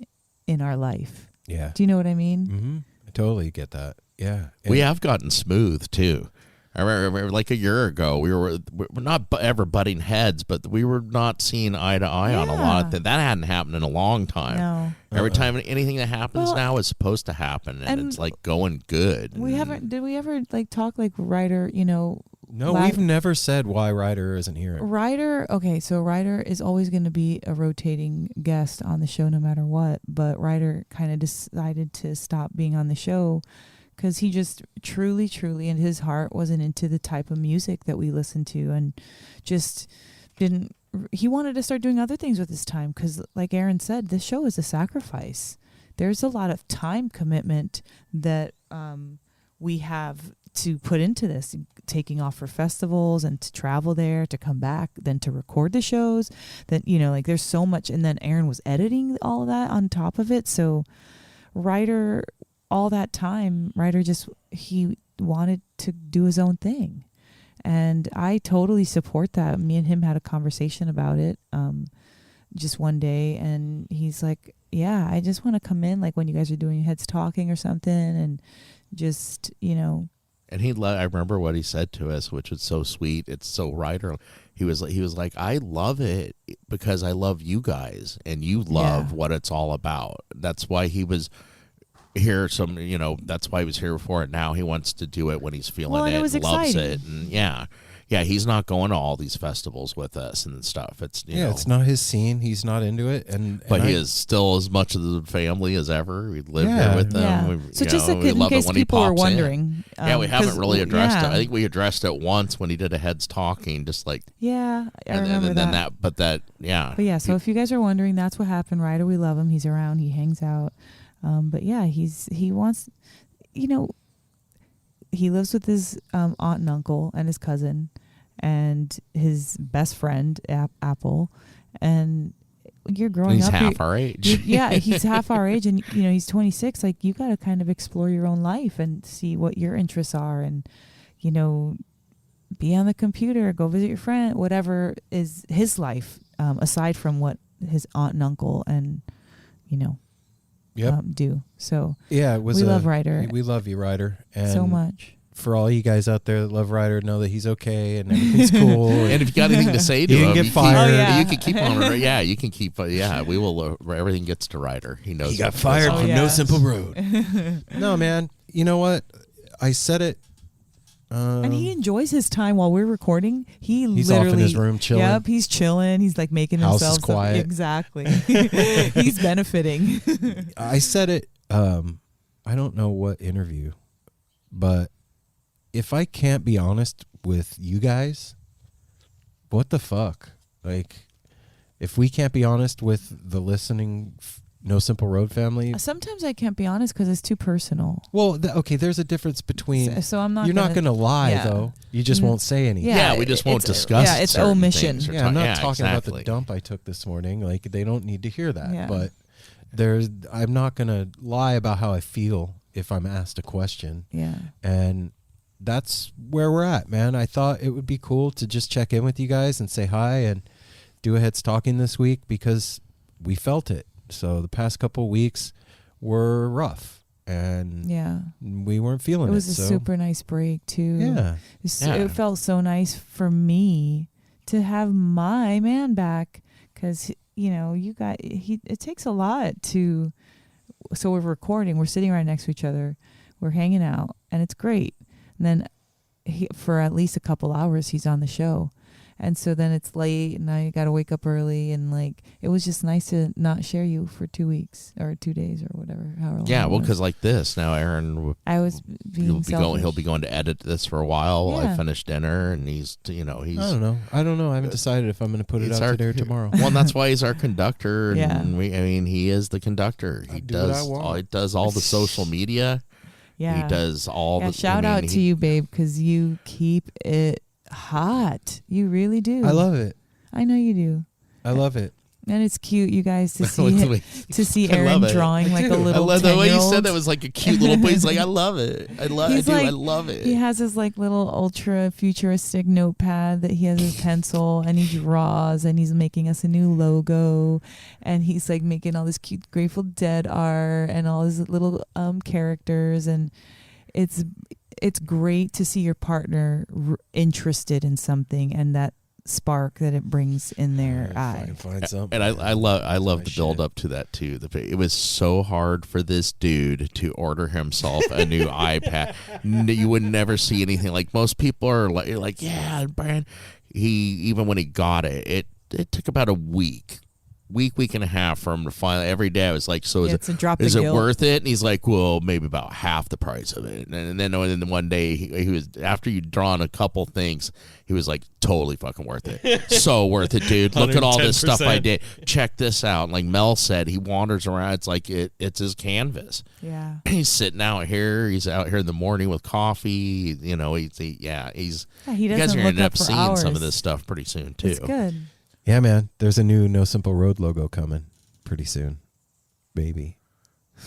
Speaker 3: in our life.
Speaker 1: Yeah.
Speaker 3: Do you know what I mean?
Speaker 1: Mm-hmm. I totally get that. Yeah.
Speaker 2: We have gotten smooth too. I remember like a year ago, we were not ever butting heads, but we were not seeing eye to eye on a lot of things. That hadn't happened in a long time.
Speaker 3: No.
Speaker 2: Every time anything that happens now is supposed to happen, and it's like going good.
Speaker 3: Did we ever like talk like Ryder,
Speaker 1: No, we've never said why Ryder isn't here.
Speaker 3: Ryder is always going to be a rotating guest on the show no matter what, but Ryder kind of decided to stop being on the show because he just truly in his heart wasn't into the type of music that we listen to, and just didn't. He wanted to start doing other things with his time because, like Aaron said, this show is a sacrifice. There's a lot of time commitment that we have to put into this, taking off for festivals and to travel there, to come back, then to record the shows. That like there's so much, and then Aaron was editing all of that on top of it. So Ryder, all that time, Ryder he wanted to do his own thing. And I totally support that. Me and him had a conversation about it just one day, and he's like, yeah, I just want to come in like when you guys are doing Heads Talking or something, and just, And
Speaker 2: I remember what he said to us, which was so sweet. It's so Ryder. He was like, I love it because I love you guys, and you love what it's all about. That's why he was here. That's why he was here for it. Now he wants to do it when he's feeling
Speaker 3: it was
Speaker 2: loves
Speaker 3: exciting.
Speaker 2: it, and yeah, he's not going to all these festivals with us and stuff. It's
Speaker 1: it's not his scene. He's not into it,
Speaker 2: but he is still as much of the family as ever. We live here with them.
Speaker 3: Yeah. So just in case people are wondering,
Speaker 2: we haven't really addressed it. I think we addressed it once when he did a Heads Talking, just like
Speaker 3: I remember that.
Speaker 2: But yeah.
Speaker 3: So if you guys are wondering, that's what happened. Ryder, we love him. He's around. He hangs out. But yeah, he wants, he lives with his aunt and uncle and his cousin and his best friend Apple, and you're growing
Speaker 2: He's
Speaker 3: up.
Speaker 2: half our age.
Speaker 3: Yeah, he's half our age, and he's 26. Like, you got to kind of explore your own life and see what your interests are, and be on the computer, go visit your friend, whatever is his life, aside from what his aunt and uncle and do. So
Speaker 1: yeah, it was.
Speaker 3: We love Ryder.
Speaker 1: We love you, Ryder, and
Speaker 3: so much.
Speaker 1: For all you guys out there that love Ryder, know that he's okay and everything's cool.
Speaker 2: And if you got anything to say to
Speaker 1: He
Speaker 2: him,
Speaker 1: didn't get fired.
Speaker 2: You can keep on. Yeah, you can keep. Yeah, we will. Everything gets to Ryder. He knows.
Speaker 1: He got fired from No Simple Road. No, man. You know what? I said it.
Speaker 3: And he enjoys his time while we're recording. He's
Speaker 1: off in his room chilling.
Speaker 3: Yep, he's chilling. He's like making
Speaker 1: House
Speaker 3: himself
Speaker 1: is quiet.
Speaker 3: Exactly. He's benefiting.
Speaker 1: I said it. I don't know what interview, but if I can't be honest with you guys, what the fuck? Like, if we can't be honest with the listening No Simple Road family.
Speaker 3: Sometimes I can't be honest because it's too personal.
Speaker 1: Well, okay, there's a difference between.
Speaker 3: So I'm not.
Speaker 1: You're not going to lie, though. You just won't say anything.
Speaker 2: Yeah, we just won't discuss.
Speaker 3: Yeah, it's
Speaker 2: certain
Speaker 3: omission.
Speaker 2: things or
Speaker 1: Yeah, I'm not talking
Speaker 2: exactly.
Speaker 1: about the dump I took this morning. Like, they don't need to hear that.
Speaker 3: Yeah.
Speaker 1: But I'm not going to lie about how I feel if I'm asked a question.
Speaker 3: Yeah.
Speaker 1: And that's where we're at, man. I thought it would be cool to just check in with you guys and say hi and do a Heads Talking this week because we felt it. So the past couple of weeks were rough and we weren't feeling it.
Speaker 3: It was a super nice break too.
Speaker 1: Yeah.
Speaker 3: It felt so nice for me to have my man back because, it takes a lot to, so we're recording, we're sitting right next to each other, we're hanging out, and it's great. And then for at least a couple hours, he's on the show. And so then it's late and I got to wake up early. And like, it was just nice to not share you for 2 weeks or 2 days or whatever. However long
Speaker 2: Yeah,
Speaker 3: it
Speaker 2: well,
Speaker 3: was.
Speaker 2: because like this now, Aaron.
Speaker 3: I was being selfish.
Speaker 2: He'll be going to edit this for a while while I finish dinner, and he's.
Speaker 1: I don't know. I haven't decided if I'm going to put it out today or tomorrow.
Speaker 2: Well, and that's why he's our conductor. And
Speaker 3: Yeah.
Speaker 2: he is the conductor. He does all the social media.
Speaker 3: Yeah.
Speaker 2: He does all the.
Speaker 3: Shout out to you, babe, because you keep it hot. You really do.
Speaker 1: I love it.
Speaker 3: I know you do.
Speaker 1: I love it.
Speaker 3: And it's cute, you guys, to see Aaron drawing like a little.
Speaker 2: I love the way you said
Speaker 3: 10-year-old.
Speaker 2: that was like a cute little boy. He's like, I love it. I love it.
Speaker 3: He has his like little ultra futuristic notepad that he has his pencil and he draws and he's making us a new logo and he's like making all this cute Grateful Dead art and all his little characters, and it's great to see your partner interested in something and that spark that it brings in their eye.
Speaker 1: Find something.
Speaker 2: And I love the build up to that too. It was so hard for this dude to order himself a new iPad. You would never see anything like most people are like yeah, Brian. Even when he got it took about a week and a half for him to finally. Every day I was like, so is it worth it? And he's like, well, maybe about half the price of it. And then one day he was, after you'd drawn a couple things, he was like, totally fucking worth it. So worth it, dude. Look at all this stuff I did. Check this out. And like Mel said, he wanders around. It's like it's his canvas.
Speaker 3: Yeah.
Speaker 2: He's sitting out here. He's out here in the morning with coffee. You guys are gonna end up seeing some of this stuff pretty soon too.
Speaker 3: It's good.
Speaker 1: Yeah, man. There's a new No Simple Road logo coming pretty soon, baby.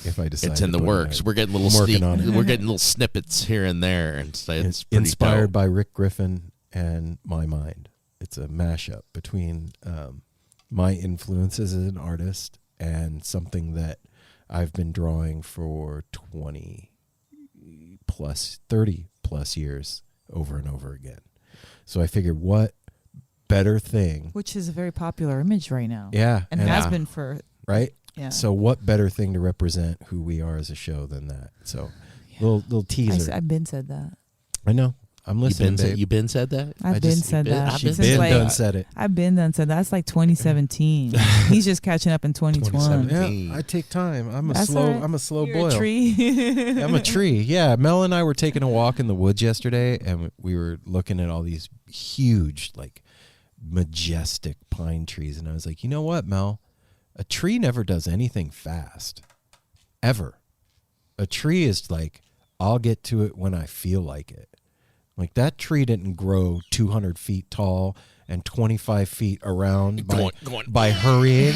Speaker 1: If I decide,
Speaker 2: it's in the works. We're getting we're getting little snippets here and there, and so it's pretty
Speaker 1: inspired
Speaker 2: dope.
Speaker 1: by Rick Griffin and my mind. It's a mashup between my influences as an artist and something that I've been drawing for 30 plus years over and over again. So I figured, what better thing,
Speaker 3: which is a very popular image right now.
Speaker 1: Yeah,
Speaker 3: and has been for
Speaker 1: right.
Speaker 3: Yeah.
Speaker 1: So what better thing to represent who we are as a show than that? So little teaser.
Speaker 3: I've been said that.
Speaker 1: I know. I'm listening, babe.
Speaker 2: You been said that?
Speaker 3: I've been said that.
Speaker 1: She's been done said it.
Speaker 3: I've been done said that. That's like 2017. He's just catching up in 2020.
Speaker 1: Yeah, I take time. I'm a
Speaker 3: That's
Speaker 1: slow.
Speaker 3: all right.
Speaker 1: I'm a slow
Speaker 3: You're
Speaker 1: boil.
Speaker 3: A tree.
Speaker 1: I'm a tree. Yeah, Mel and I were taking a walk in the woods yesterday, and we were looking at all these huge, like, majestic pine trees, and I was like, you know what, Mel? A tree never does anything fast, ever. A tree is like I'll get to it when I feel like it. Like that tree didn't grow 200 feet tall and 25 feet around by hurrying.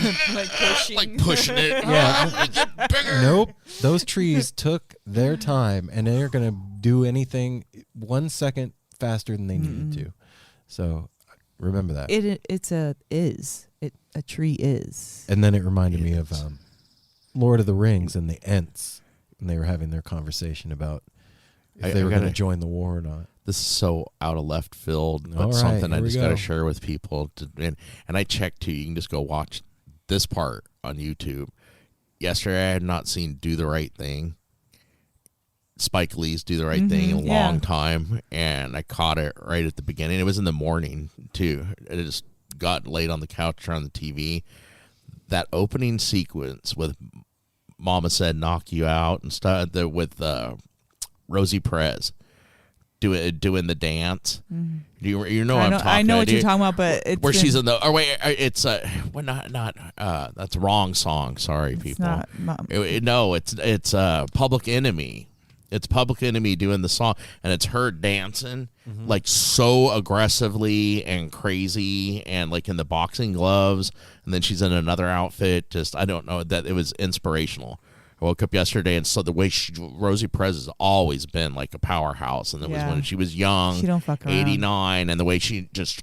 Speaker 3: Like
Speaker 2: pushing it.
Speaker 1: Yeah.
Speaker 2: Get bigger.
Speaker 1: Nope. Those trees took their time, and they're going to do anything 1 second faster than they needed to. So remember that.
Speaker 3: A tree is.
Speaker 1: And then it reminded me of Lord of the Rings and the Ents, and they were having their conversation about if they were going to join the war or not.
Speaker 2: This is so out of left field, but
Speaker 1: All right,
Speaker 2: something I
Speaker 1: here we
Speaker 2: just got to
Speaker 1: go.
Speaker 2: share with people. And I checked too. You can just go watch this part on YouTube. Yesterday, I had not seen Do the Right Thing. Spike Lee's Do the Right Thing in a long time, and I caught it right at the beginning. It was in the morning too. It just got laid on the couch or on the TV. That opening sequence with Mama Said Knock You Out and stuff with Rosie Perez doing the dance. You know what I'm talking about.
Speaker 3: I know what you're talking about, but it's
Speaker 2: where she's in the it's that's the wrong song. Sorry, people. It's Public Enemy. It's Public Enemy doing the song, and it's her dancing like so aggressively and crazy, and like in the boxing gloves, and then she's in another outfit. Just I don't know, that it was inspirational. I woke up yesterday and saw the way Rosie Perez has always been like a powerhouse, and it was when she was young,
Speaker 3: she don't fuck around.
Speaker 2: 89, and the way she just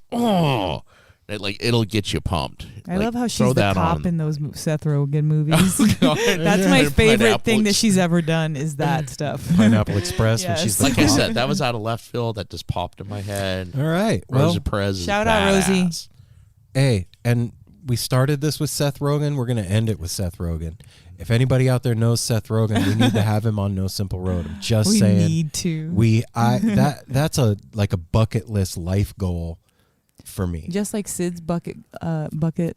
Speaker 2: it'll get you pumped.
Speaker 3: I love how she's the cop in those Seth Rogen movies. That's my favorite thing that she's ever done is that stuff.
Speaker 1: Pineapple Express. When she's
Speaker 2: like I said, that was out of left field. That just popped in my head.
Speaker 1: All right.
Speaker 2: Rosie Perez is
Speaker 3: shout out Rosie.
Speaker 1: Hey, and we started this with Seth Rogen. We're going to end it with Seth Rogen. If anybody out there knows Seth Rogen, we need to have him on No Simple Road. I'm just saying.
Speaker 3: We need to.
Speaker 1: That's a bucket list life goal for me.
Speaker 3: Just like Sid's bucket.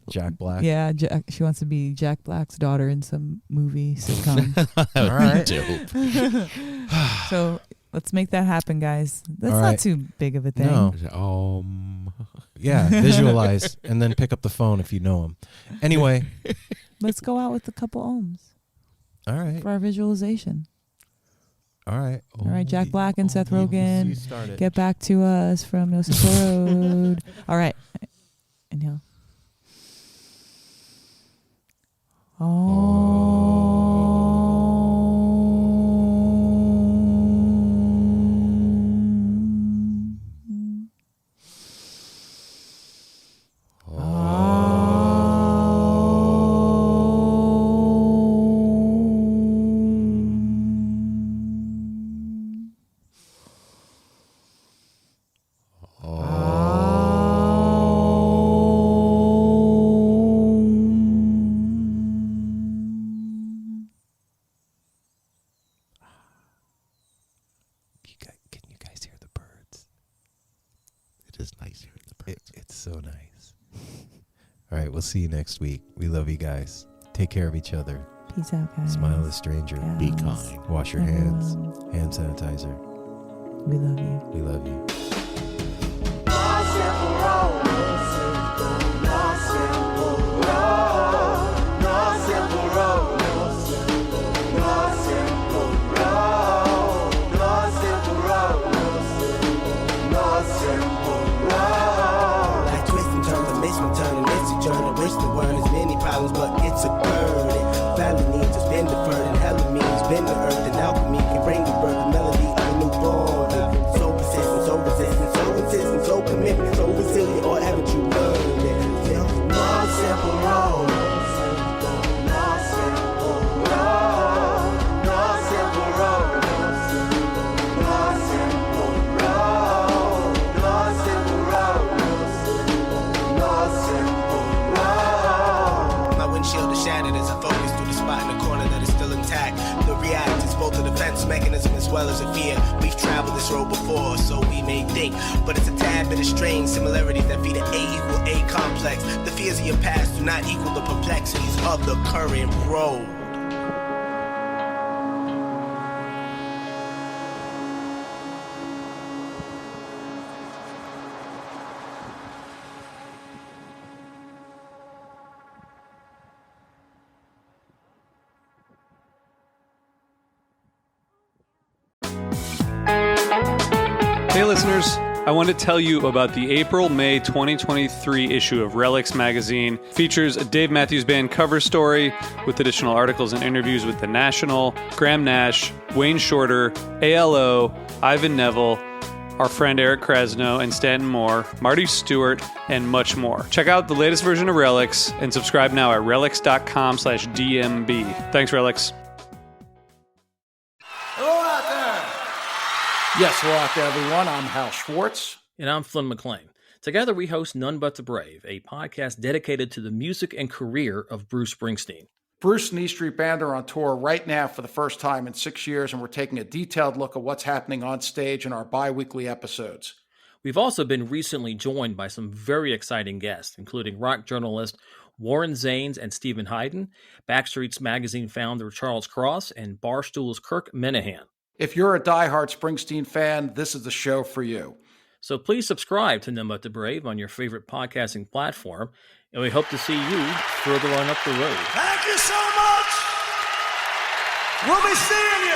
Speaker 1: Jack Black.
Speaker 3: Yeah, she wants to be Jack Black's daughter in some movie sitcom.
Speaker 2: All right.
Speaker 3: So let's make that happen, guys. That's
Speaker 1: All
Speaker 3: not
Speaker 1: right.
Speaker 3: too big of a thing.
Speaker 1: No. Yeah, visualize and then pick up the phone if you know him. Anyway.
Speaker 3: Let's go out with a couple ohms.
Speaker 1: All right.
Speaker 3: For our visualization.
Speaker 1: All right.
Speaker 3: All right, Jack Black and Seth Rogen. Get back to us from No Simple Road. All right. Inhale.
Speaker 1: Can you guys hear the birds?
Speaker 2: It is nice hearing the birds.
Speaker 1: It's so nice. All right, we'll see you next week. We love you guys. Take care of each other.
Speaker 3: Peace out, guys.
Speaker 1: Smile at a stranger.
Speaker 3: Yes.
Speaker 2: Be kind.
Speaker 1: Wash your hands. Hand sanitizer.
Speaker 3: We love you.
Speaker 1: We love you.
Speaker 5: But it's a burden. Family needs has been deferred, and hella means been the earth, and alchemy can bring the birth, the melody of a newborn. So persistent, so resistant, so insistent, so commitment, so resilient, or haven't you learned it? No simple road. No simple road. No simple road. No simple road. No simple road. No simple road. My windshield is shattered as I focus through the spot in the corner that is still intact. The react is both a defense mechanism as well as a fear. We've traveled this road before, so we may think, but it's a tad bit of strange similarities that feed an A=A complex. The fears of your past do not equal the perplexities of the current road.
Speaker 8: Hey listeners, I want to tell you about the April-May 2023 issue of Relics magazine. Features a Dave Matthews Band cover story with additional articles and interviews with The National, Graham Nash, Wayne Shorter, ALO, Ivan Neville, our friend Eric Krasno and Stanton Moore, Marty Stewart, and much more. Check out the latest version of Relics and subscribe now at relics.com/DMB. Thanks, Relics.
Speaker 9: Hello out there. Yes, hello out there, everyone. I'm Hal Schwartz.
Speaker 10: And I'm Flynn McLean. Together we host None But the Brave, a podcast dedicated to the music and career of Bruce Springsteen.
Speaker 9: Bruce and E Street Band are on tour right now for the first time in 6 years, and we're taking a detailed look at what's happening on stage in our bi-weekly episodes.
Speaker 10: We've also been recently joined by some very exciting guests, including rock journalist Warren Zanes and Stephen Hayden, Backstreet's magazine founder Charles Cross, and Barstool's Kirk Minahan.
Speaker 9: If you're a diehard Springsteen fan, this is the show for you.
Speaker 10: So please subscribe to None But the Brave on your favorite podcasting platform, and we hope to see you further on up the road.
Speaker 11: Thank you so much. We'll be seeing you.